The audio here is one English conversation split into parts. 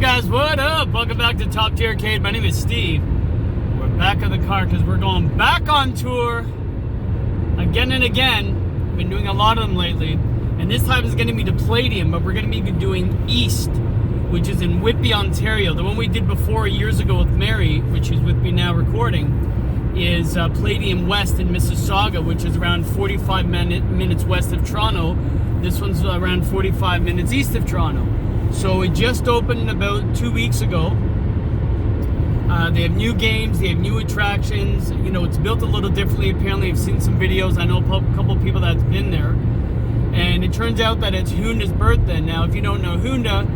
guys, what up? Welcome back to Top Tier Arcade. My name is Steve. We're back in the car because we're going back on tour again and again. Been doing a lot of them lately. And this time it's going to be the Playdium, but we're going to be doing East, which is in Whitby, Ontario. The one we did before years ago with Mary, which is with me now recording, is Playdium West in Mississauga, which is around 45 minutes west of Toronto. This one's around 45 minutes east of Toronto. So it just opened about 2 weeks ago. They have new games, they have new attractions. You know, it's built a little differently. Apparently, I've seen some videos. I know a couple of people that's been there. And it turns out that it's Hounda's birthday. Now, if you don't know Hounda,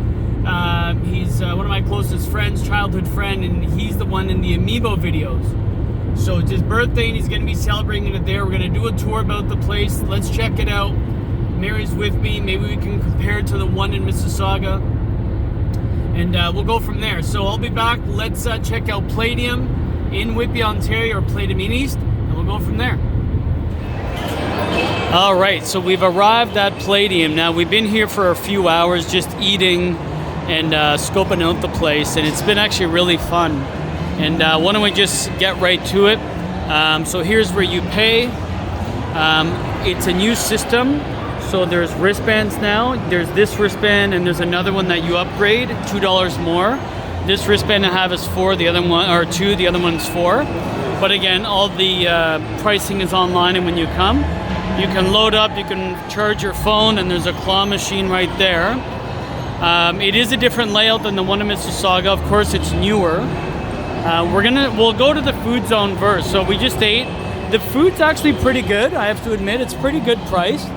he's one of my closest friends, childhood friend, and he's the one in the Amiibo videos. So it's his birthday, and he's going to be celebrating it there. We're going to do a tour about the place. Let's check it out. Mary's with me. Maybe we can compare it to the one in Mississauga, and we'll go from there. So I'll be back. Let's check out Playdium in Whitby, Ontario, or Playdium in East, and we'll go from there. All right, so we've arrived at Playdium. Now, we've been here for a few hours just eating and scoping out the place, and it's been actually really fun. And why don't we just get right to it? So here's where you pay. It's a new system. So there's wristbands now. There's this wristband, and there's another one that you upgrade, $2 more. This wristband I have is 4, the other one, or 2, the other one's 4. But again, all the pricing is online, and when you come, you can load up, you can charge your phone, and there's a claw machine right there. It is a different layout than the one in Mississauga. Of course, it's newer. We'll go to the food zone first. So we just ate. The food's actually pretty good, I have to admit. It's pretty good priced.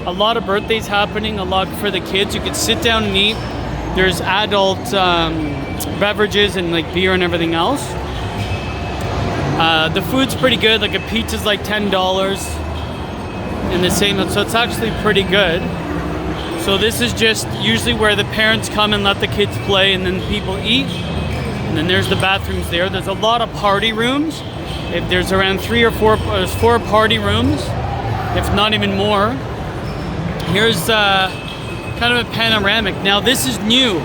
A lot of birthdays happening, a lot for the kids. You could sit down and eat. There's adult beverages and like beer and everything else. The food's pretty good. Like a pizza's like $10 and the same. So it's actually pretty good. So this is just usually where the parents come and let the kids play, and then people eat. And then there's the bathrooms there. There's a lot of party rooms. If there's around 3 or 4, there's 4 party rooms, if not even more. Here's kind of a panoramic. Now this is new.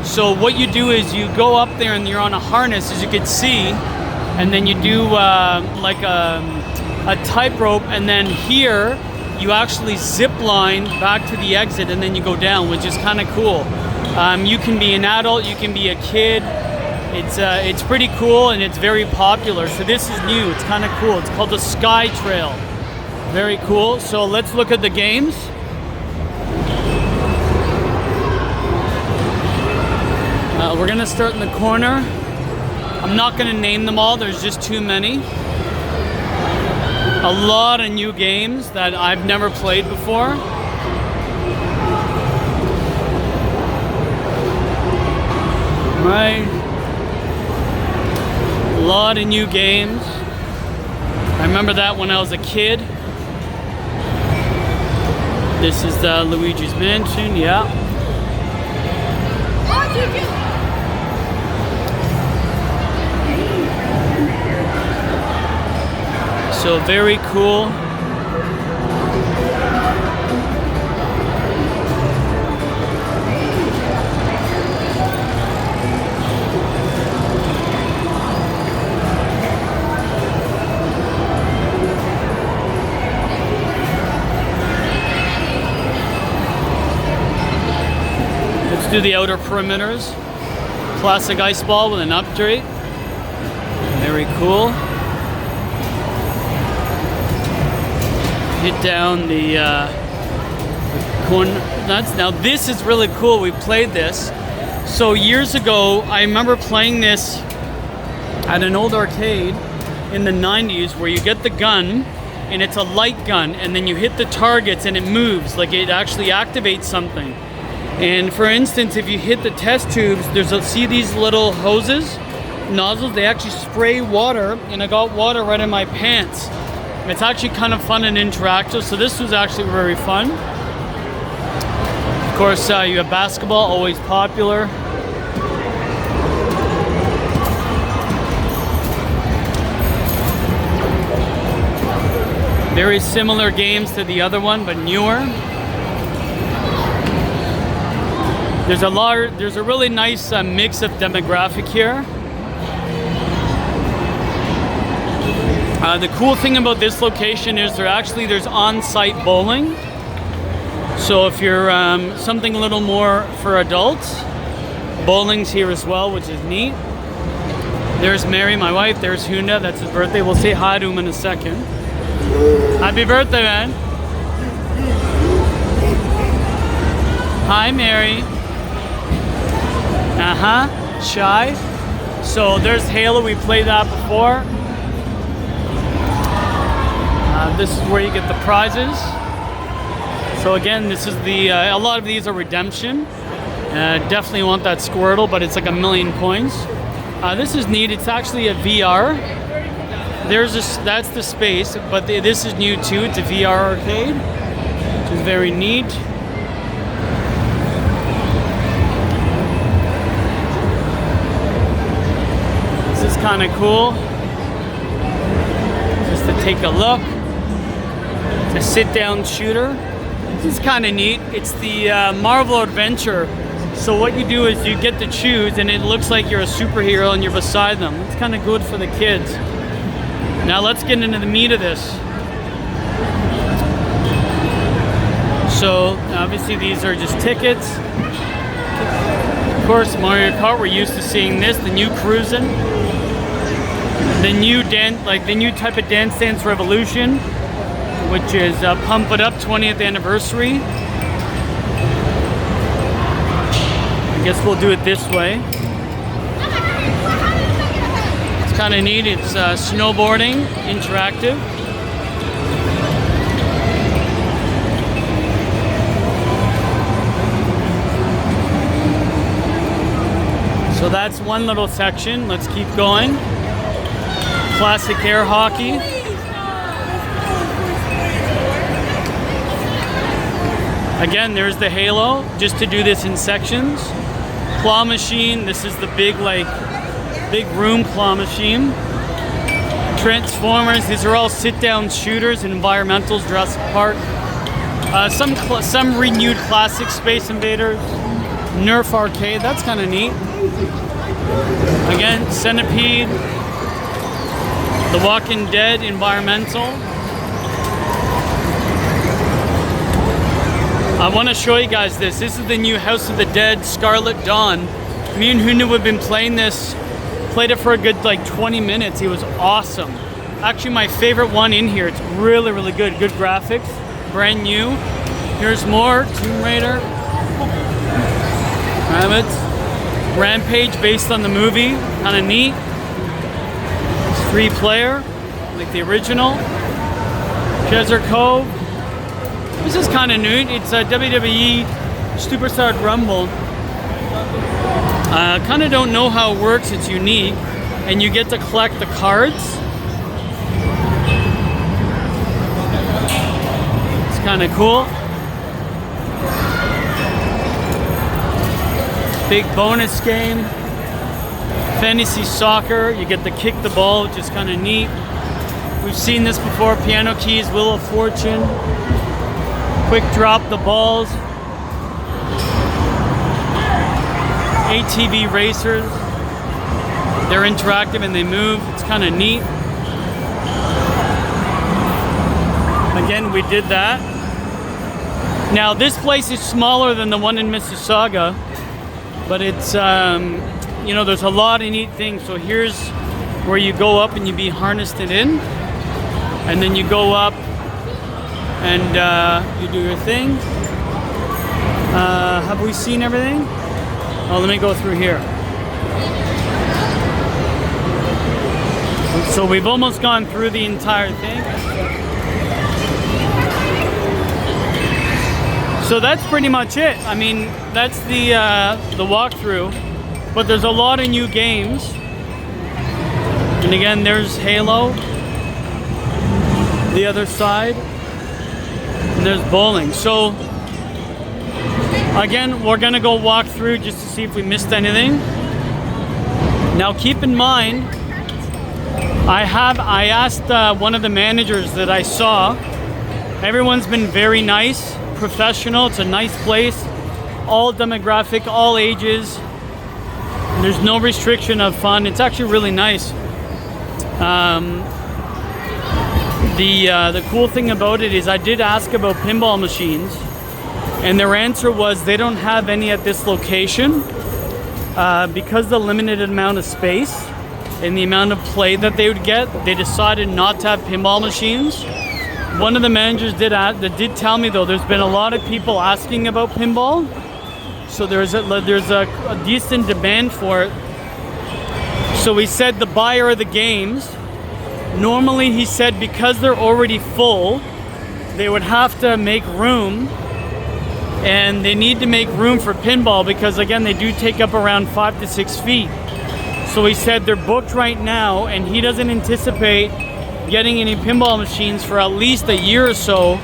So what you do is you go up there and you're on a harness, as you can see, and then you do like a tightrope, and then here you actually zip line back to the exit, and then you go down, which is kind of cool. You can be an adult, you can be a kid. It's pretty cool, and it's very popular. So this is new. It's kind of cool. It's called the Sky Trail. Very cool. So let's look at the games. We're gonna start in the corner. I'm not gonna name them all. There's just too many. A lot of new games that I've never played before. Right. A lot of new games. I remember that when I was a kid. This is the Luigi's Mansion, yeah. So very cool. Let's do the outer perimeters. Classic ice ball with an upgrade. Very cool. Hit down the corner. Now this is really cool. We played this. So years ago, I remember playing this at an old arcade in the 90s, where you get the gun, and it's a light gun, and then you hit the targets and it moves, like it actually activates something. And for instance, if you hit the test tubes, see these little hoses, nozzles, they actually spray water, and I got water right in my pants. It's actually kind of fun and interactive, so this was actually very fun. Of course, you have basketball, always popular. Very similar games to the other one, but newer. There's a really nice mix of demographic here. The cool thing about this location is there's on-site bowling. So if you're something a little more for adults, bowling's here as well, which is neat. There's Mary, my wife. There's Hounda. That's his birthday. We'll say hi to him in a second. Happy birthday, man. Hi, Mary. Shy. So there's Halo. We played that before. This is where you get the prizes. So again, this is a lot of these are redemption. Definitely want that Squirtle, but it's like 1,000,000 coins. This is neat. It's actually a VR. That's the space, but this is new too. It's a VR arcade, which is very neat. This is kind of cool. Just to take a look. It's a sit-down shooter. This is kind of neat. It's the Marvel Adventure. So what you do is you get to choose, and it looks like you're a superhero and you're beside them. It's kind of good for the kids. Now let's get into the meat of this. So obviously these are just tickets. Of course, Mario Kart, we're used to seeing this, the new cruising. The new type of Dance Dance Revolution, which is Pump It Up 20th anniversary. I guess we'll do it this way. It's kind of neat. It's snowboarding, interactive. So that's one little section. Let's keep going. Classic air hockey. Again, there's the Halo, just to do this in sections. Claw machine, this is the big room claw machine. Transformers, these are all sit-down shooters, environmentals, Jurassic Park. Some renewed classic Space Invaders. Nerf arcade, that's kind of neat. Again, Centipede. The Walking Dead environmental. I want to show you guys this. This is the new House of the Dead Scarlet Dawn. Me and Hounda have been playing this. Played it for a good 20 minutes. It was awesome. Actually, my favorite one in here. It's really, really good. Good graphics. Brand new. Here's more. Tomb Raider. Rabbits. Rampage based on the movie. Kind of neat. It's 3-player, like the original. Treasure Cove. This is kind of neat. It's a WWE Superstar Rumble. Kind of don't know how it works. It's unique. And you get to collect the cards. It's kind of cool. Big bonus game. Fantasy soccer. You get to kick the ball, which is kind of neat. We've seen this before. Piano keys, Wheel of Fortune. Quick drop the balls. ATV racers. They're interactive and they move. It's kind of neat. Again, we did that. Now this place is smaller than the one in Mississauga, but it's there's a lot of neat things. So here's where you go up and you be harnessed it in, and then you go up and you do your thing. Have we seen everything? Oh, let me go through here. So we've almost gone through the entire thing. So that's pretty much it. I mean, that's the walkthrough. But there's a lot of new games. And again, there's Halo. The other side. And there's bowling. So again, we're gonna go walk through just to see if we missed anything. Now keep in mind, I asked one of the managers that I saw. Everyone's been very nice, professional. It's a nice place. all demographic, all ages. There's no restriction of fun. It's actually really nice. The cool thing about it is I did ask about pinball machines, and their answer was they don't have any at this location because the limited amount of space and the amount of play that they would get. They decided not to have pinball machines. One of the managers did tell me though, there's been a lot of people asking about pinball, so there's a decent demand for it. So he said the buyer of the games, normally he said because they're already full, they would have to make room, and they need to make room for pinball because again they do take up around 5 to 6 feet. So he said they're booked right now, and he doesn't anticipate getting any pinball machines for at least a year or so,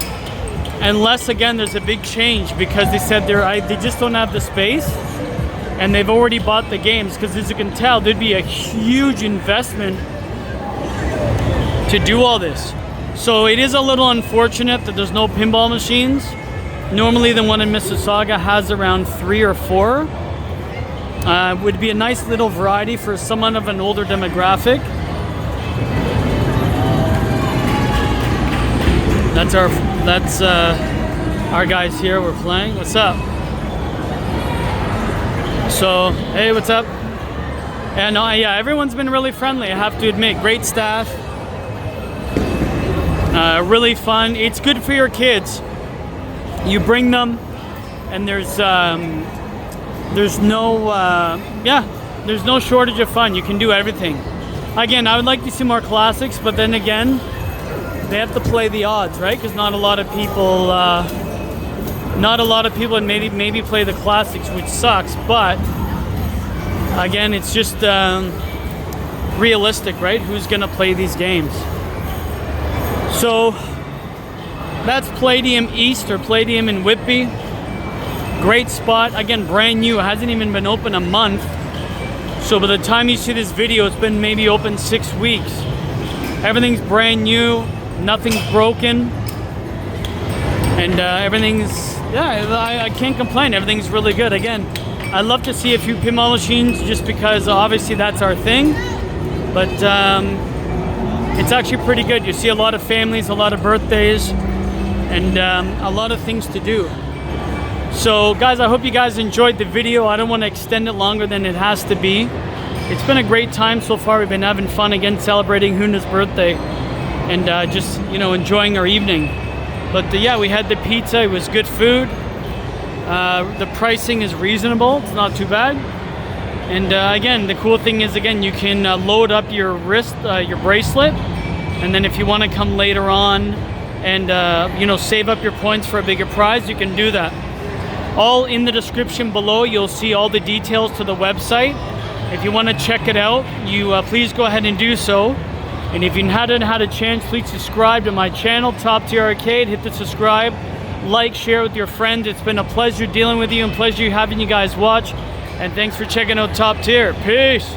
unless again there's a big change, because they said they just don't have the space, and they've already bought the games, because as you can tell there'd be a huge investment to do all this. So it is a little unfortunate that there's no pinball machines. Normally the one in Mississauga has around 3 or 4. Would be a nice little variety for someone of an older demographic. That's our guys here. We're playing. What's up? So hey, what's up? And yeah, everyone's been really friendly, I have to admit. Great staff. Really fun. It's good for your kids. You bring them, and there's no shortage of fun. You can do everything. Again, I would like to see more classics, but then again, they have to play the odds, right? Because not a lot of people maybe play the classics, which sucks. But again, it's just realistic, right? Who's gonna play these games? So that's Playdium East, or Playdium in Whitby. Great spot, again, brand new. It hasn't even been open a month. So by the time you see this video, it's been maybe open 6 weeks. Everything's brand new, nothing's broken, and I can't complain. Everything's really good. Again, I'd love to see a few pinball machines, just because obviously that's our thing, but it's actually pretty good. You see a lot of families, a lot of birthdays, and a lot of things to do. So guys, I hope you guys enjoyed the video. I don't want to extend it longer than it has to be. It's been a great time so far. We've been having fun, again, celebrating Hounda's birthday, and just, you know, enjoying our evening. But yeah, we had the pizza. It was good food. The pricing is reasonable. It's not too bad. And again, the cool thing is, again, you can load up your wrist, your bracelet, and then if you want to come later on and you know, save up your points for a bigger prize, you can do that. All in the description below, you'll see all the details to the website. If you want to check it out, you please go ahead and do so. And if you hadn't had a chance, please subscribe to my channel, Top Tier Arcade. Hit the subscribe, like, share with your friends. It's been a pleasure dealing with you, and pleasure having you guys watch. And thanks for checking out Top Tier. Peace.